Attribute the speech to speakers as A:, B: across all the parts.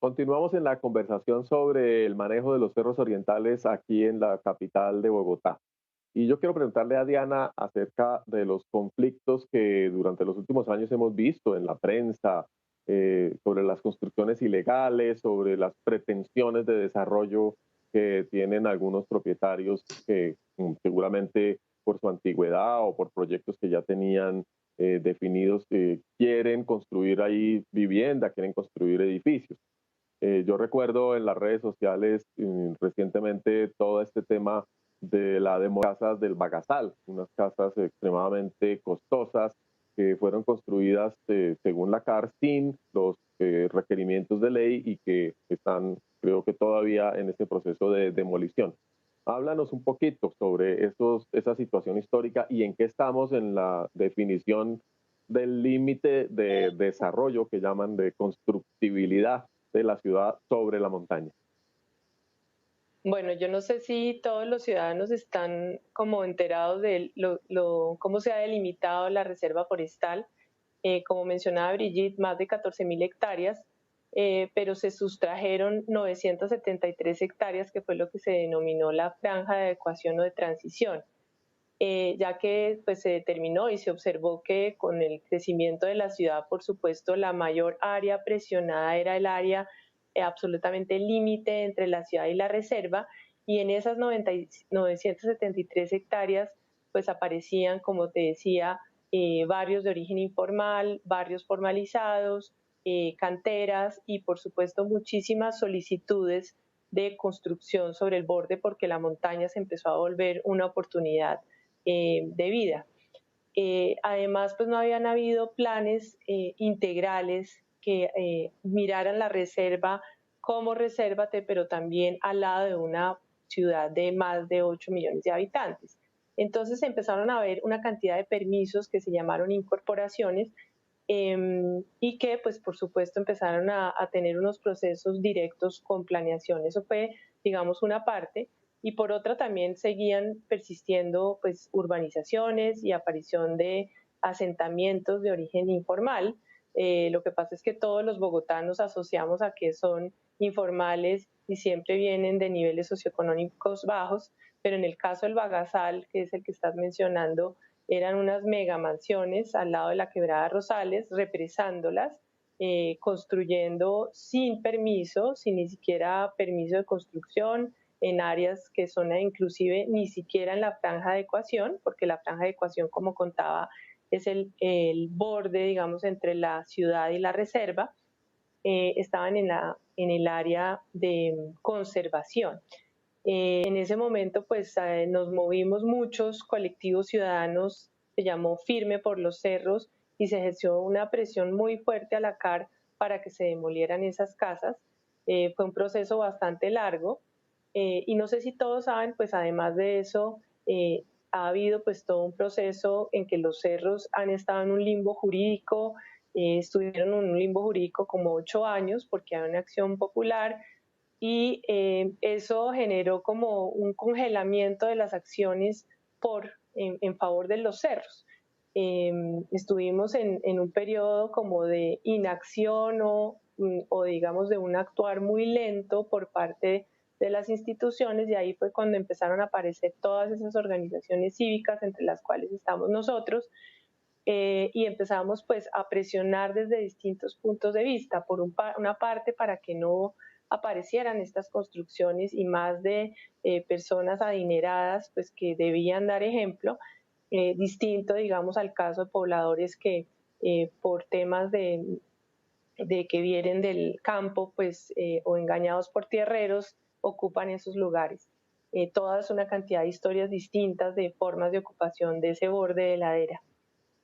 A: Continuamos en la conversación sobre el manejo de los cerros orientales aquí en la capital de Bogotá. Y yo quiero preguntarle a Diana acerca de los conflictos que durante los últimos años hemos visto en la prensa, sobre las construcciones ilegales, sobre las pretensiones de desarrollo que tienen algunos propietarios que seguramente por su antigüedad o por proyectos que ya tenían definidos, quieren construir ahí vivienda, quieren construir edificios. Yo recuerdo en las redes sociales recientemente todo este tema de la demo casas del Bagasal, unas casas extremadamente costosas que fueron construidas según la CAR sin los requerimientos de ley y que están, creo que todavía en este proceso de demolición. Háblanos un poquito sobre esa situación histórica y en qué estamos en la definición del límite de desarrollo que llaman de constructibilidad de la ciudad sobre la montaña.
B: Bueno, yo no sé si todos los ciudadanos están como enterados de cómo se ha delimitado la reserva forestal. Como mencionaba Brigitte, más de 14.000 hectáreas, pero se sustrajeron 973 hectáreas, que fue lo que se denominó la franja de adecuación o de transición, ya que pues, se determinó y se observó que con el crecimiento de la ciudad, por supuesto, la mayor área presionada era el área absolutamente límite entre la ciudad y la reserva, y en esas 973 hectáreas pues aparecían, como te decía, barrios de origen informal, barrios formalizados, canteras y por supuesto muchísimas solicitudes de construcción sobre el borde porque la montaña se empezó a volver una oportunidad de vida. Además, pues no habían habido planes integrales que miraran la reserva como resérvate, pero también al lado de una ciudad de más de 8 millones de habitantes. Entonces empezaron a haber una cantidad de permisos que se llamaron incorporaciones, y que pues por supuesto empezaron a tener unos procesos directos con planeación. Eso fue, digamos, una parte. Y por otra también seguían persistiendo pues urbanizaciones y aparición de asentamientos de origen informal. Lo que pasa es que todos los bogotanos asociamos a que son informales y siempre vienen de niveles socioeconómicos bajos, pero en el caso del Bagasal, que es el que estás mencionando, eran unas mega mansiones al lado de la quebrada Rosales, represándolas, construyendo sin permiso, sin ni siquiera permiso de construcción, en áreas que son inclusive ni siquiera en la franja de ecuación, porque la franja de ecuación, como contaba, es el borde, digamos, entre la ciudad y la reserva. Estaban en el área de conservación. En ese momento, pues nos movimos muchos colectivos ciudadanos, se llamó Firme por los Cerros, y se ejerció una presión muy fuerte a la CAR para que se demolieran esas casas. Fue un proceso bastante largo, y no sé si todos saben, pues además de eso, ha habido pues todo un proceso en que los cerros han estado en un limbo jurídico, estuvieron en un limbo jurídico como 8 años porque hay una acción popular, y eso generó como un congelamiento de las acciones en favor de los cerros. Estuvimos en un periodo como de inacción o digamos de un actuar muy lento por parte de las instituciones, y ahí fue cuando empezaron a aparecer todas esas organizaciones cívicas, entre las cuales estamos nosotros, y empezamos pues a presionar desde distintos puntos de vista. Una parte, para que no aparecieran estas construcciones y más de personas adineradas pues que debían dar ejemplo, distinto digamos al caso de pobladores que por temas de que vienen del campo pues o engañados por tierreros ocupan esos lugares. Toda es una cantidad de historias distintas de formas de ocupación de ese borde de ladera.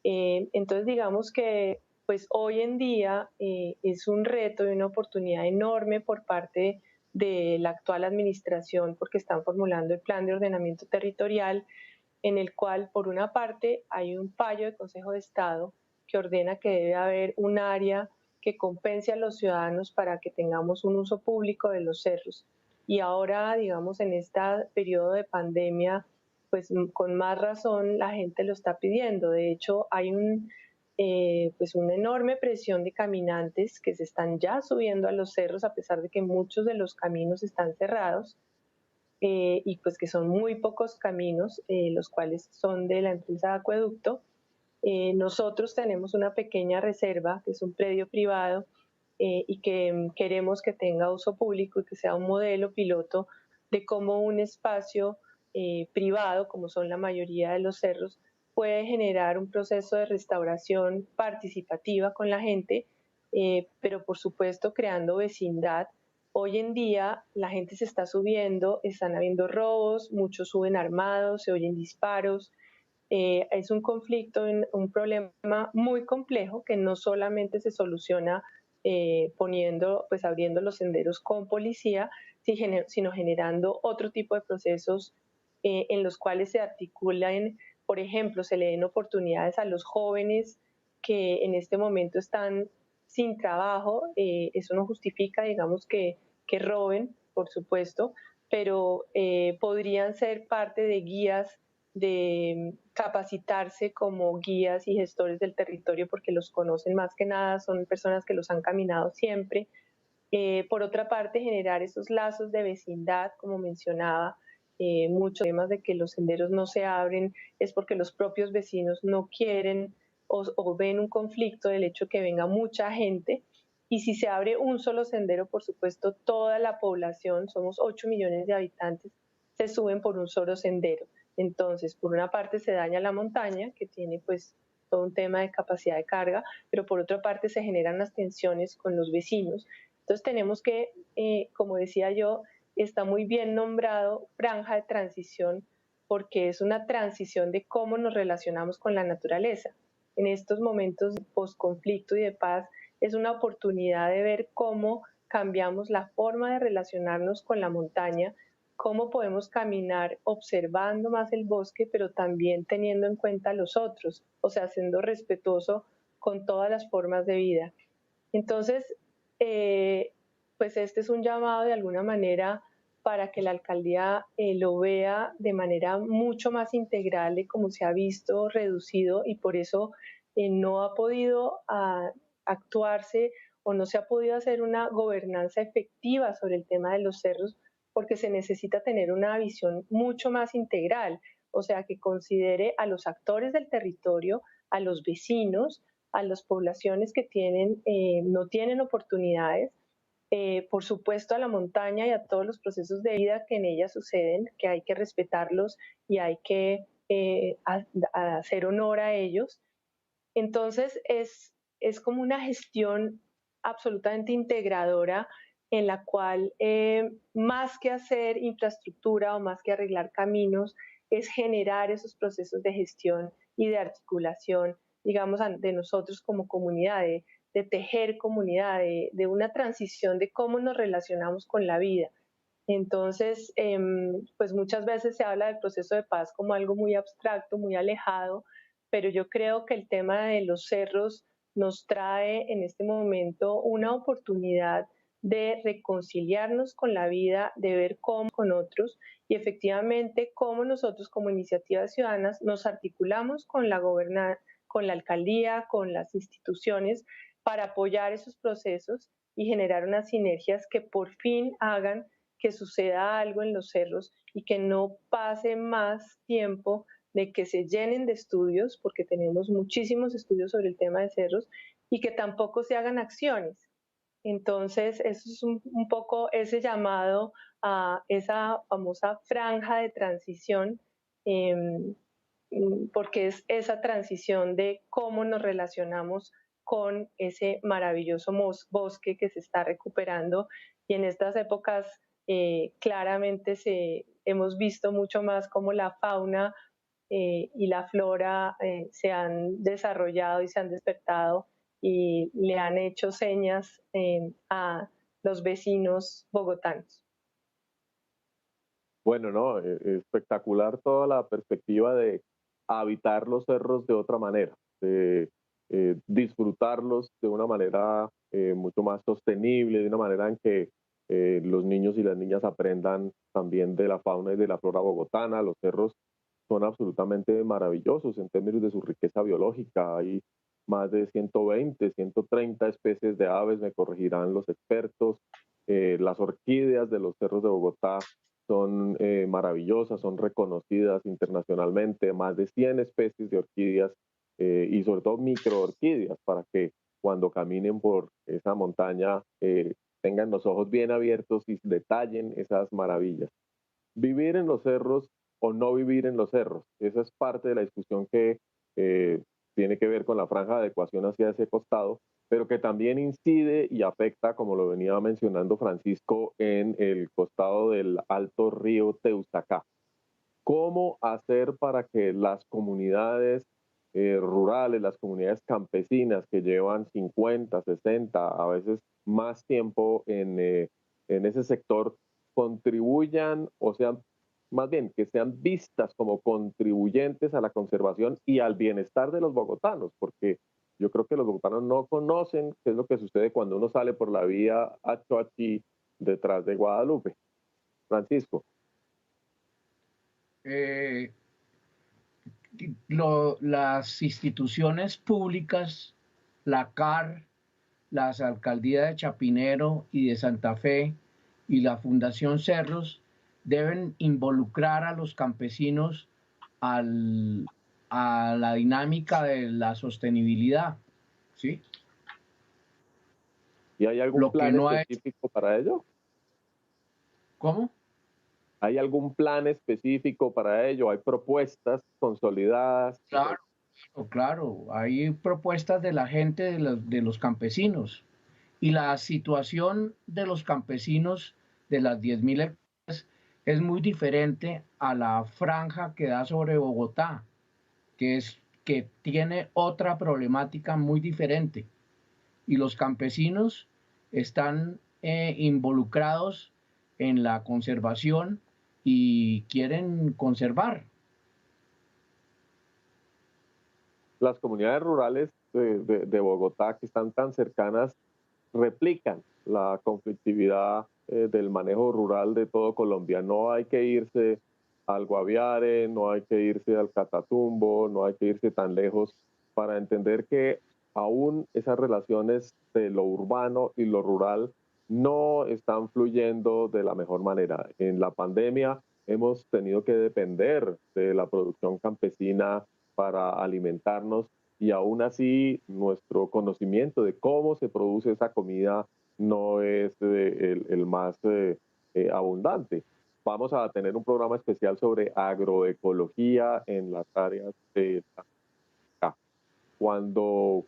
B: Entonces, digamos que pues hoy en día es un reto y una oportunidad enorme por parte de la actual administración, porque están formulando el plan de ordenamiento territorial, en el cual por una parte hay un fallo del Consejo de Estado que ordena que debe haber un área que compense a los ciudadanos para que tengamos un uso público de los cerros. Y ahora, digamos, en este periodo de pandemia, pues con más razón la gente lo está pidiendo. De hecho, hay pues una enorme presión de caminantes que se están ya subiendo a los cerros a pesar de que muchos de los caminos están cerrados, y pues que son muy pocos caminos, los cuales son de la empresa Acueducto. Nosotros tenemos una pequeña reserva, que es un predio privado, y que queremos que tenga uso público y que sea un modelo piloto de cómo un espacio privado, como son la mayoría de los cerros, puede generar un proceso de restauración participativa con la gente, pero por supuesto creando vecindad. Hoy en día la gente se está subiendo, están habiendo robos, muchos suben armados, se oyen disparos. Es un conflicto, un problema muy complejo que no solamente se soluciona pues abriendo los senderos con policía, sino generando otro tipo de procesos en los cuales se articulan, por ejemplo, se le den oportunidades a los jóvenes que en este momento están sin trabajo. Eso no justifica, digamos, que roben, por supuesto, pero podrían ser parte de guías de capacitarse como guías y gestores del territorio porque los conocen más que nada, son personas que los han caminado siempre. Por otra parte, generar esos lazos de vecindad, como mencionaba, muchos temas de que los senderos no se abren es porque los propios vecinos no quieren o ven un conflicto del hecho que venga mucha gente. Y si se abre un solo sendero, por supuesto, toda la población, somos 8 millones de habitantes, se suben por un solo sendero. Entonces, por una parte se daña la montaña, que tiene pues todo un tema de capacidad de carga, pero por otra parte se generan las tensiones con los vecinos. Entonces tenemos que, como decía yo, está muy bien nombrado franja de transición porque es una transición de cómo nos relacionamos con la naturaleza. En estos momentos post-conflicto y de paz es una oportunidad de ver cómo cambiamos la forma de relacionarnos con la montaña, cómo podemos caminar observando más el bosque, pero también teniendo en cuenta a los otros, o sea, siendo respetuoso con todas las formas de vida. Entonces, eh, pues este es un llamado de alguna manera para que la alcaldía lo vea de manera mucho más integral de cómo se ha visto reducido y por eso no ha podido actuarse o no se ha podido hacer una gobernanza efectiva sobre el tema de los cerros porque se necesita tener una visión mucho más integral, o sea, que considere a los actores del territorio, a los vecinos, a las poblaciones que no tienen oportunidades, por supuesto a la montaña y a todos los procesos de vida que en ella suceden, que hay que respetarlos y hay que hacer honor a ellos. Entonces es como una gestión absolutamente integradora en la cual más que hacer infraestructura o más que arreglar caminos, es generar esos procesos de gestión y de articulación, digamos, de nosotros como comunidad, de tejer comunidad, de una transición de cómo nos relacionamos con la vida. Entonces, pues muchas veces se habla del proceso de paz como algo muy abstracto, muy alejado, pero yo creo que el tema de los cerros nos trae en este momento una oportunidad de reconciliarnos con la vida, de ver cómo con otros y efectivamente cómo nosotros como iniciativas ciudadanas nos articulamos con con la alcaldía, con las instituciones para apoyar esos procesos y generar unas sinergias que por fin hagan que suceda algo en los cerros y que no pase más tiempo de que se llenen de estudios, porque tenemos muchísimos estudios sobre el tema de cerros, y que tampoco se hagan acciones. Entonces, eso es un poco ese llamado a esa famosa franja de transición, eh, porque es esa transición de cómo nos relacionamos con ese maravilloso bosque que se está recuperando y en estas épocas claramente hemos visto mucho más cómo la fauna y la flora se han desarrollado y se han despertado y le han hecho señas a los vecinos bogotanos.
A: Bueno, no, espectacular toda la perspectiva de habitar los cerros de otra manera, de disfrutarlos de una manera mucho más sostenible, de una manera en que los niños y las niñas aprendan también de la fauna y de la flora bogotana. Los cerros son absolutamente maravillosos en términos de su riqueza biológica. Hay más de 120, 130 especies de aves, me corregirán los expertos. Las orquídeas de los cerros de Bogotá son maravillosas, son reconocidas internacionalmente, más de 100 especies de orquídeas y sobre todo microorquídeas para que cuando caminen por esa montaña tengan los ojos bien abiertos y detallen esas maravillas. Vivir en los cerros o no vivir en los cerros, esa es parte de la discusión que eh, tiene que ver con la franja de adecuación hacia ese costado, pero que también incide y afecta, como lo venía mencionando Francisco, en el costado del alto río Teusacá. ¿Cómo hacer para que las comunidades rurales, las comunidades campesinas que llevan 50, 60, a veces más tiempo en ese sector, contribuyan o sean, más bien, que sean vistas como contribuyentes a la conservación y al bienestar de los bogotanos? Porque yo creo que los bogotanos no conocen qué es lo que sucede cuando uno sale por la vía Achoachí detrás de Guadalupe. Francisco.
C: Eh, las instituciones públicas, la CAR, las alcaldías de Chapinero y de Santa Fe y la Fundación Cerros deben involucrar a los campesinos al, a la dinámica de la sostenibilidad, ¿sí?
A: ¿Y hay algún
C: Lo que
A: plan
C: no ha hecho,
A: específico para ello?
C: ¿cómo?
A: ¿Hay algún plan específico para ello? ¿Hay propuestas consolidadas?
C: Claro, claro, hay propuestas de la gente, de los campesinos, y la situación de los campesinos de las 10.000 hectáreas es muy diferente a la franja que da sobre Bogotá, que tiene otra problemática muy diferente. Y los campesinos están involucrados en la conservación y quieren conservar.
A: Las comunidades rurales de Bogotá que están tan cercanas replican la conflictividad del manejo rural de todo Colombia. No hay que irse al Guaviare, no hay que irse al Catatumbo, no hay que irse tan lejos para entender que aún esas relaciones de lo urbano y lo rural no están fluyendo de la mejor manera. En la pandemia hemos tenido que depender de la producción campesina para alimentarnos y aún así nuestro conocimiento de cómo se produce esa comida no es el más abundante. Vamos a tener un programa especial sobre agroecología en las áreas de acá. Cuando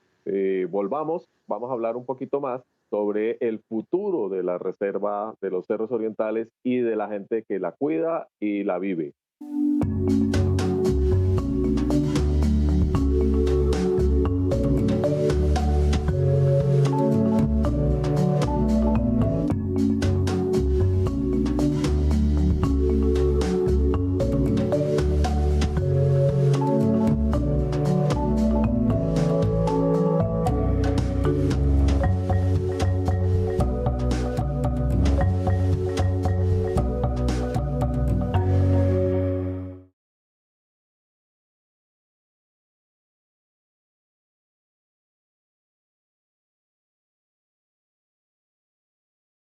A: volvamos, vamos a hablar un poquito más sobre el futuro de la reserva de los cerros orientales y de la gente que la cuida y la vive.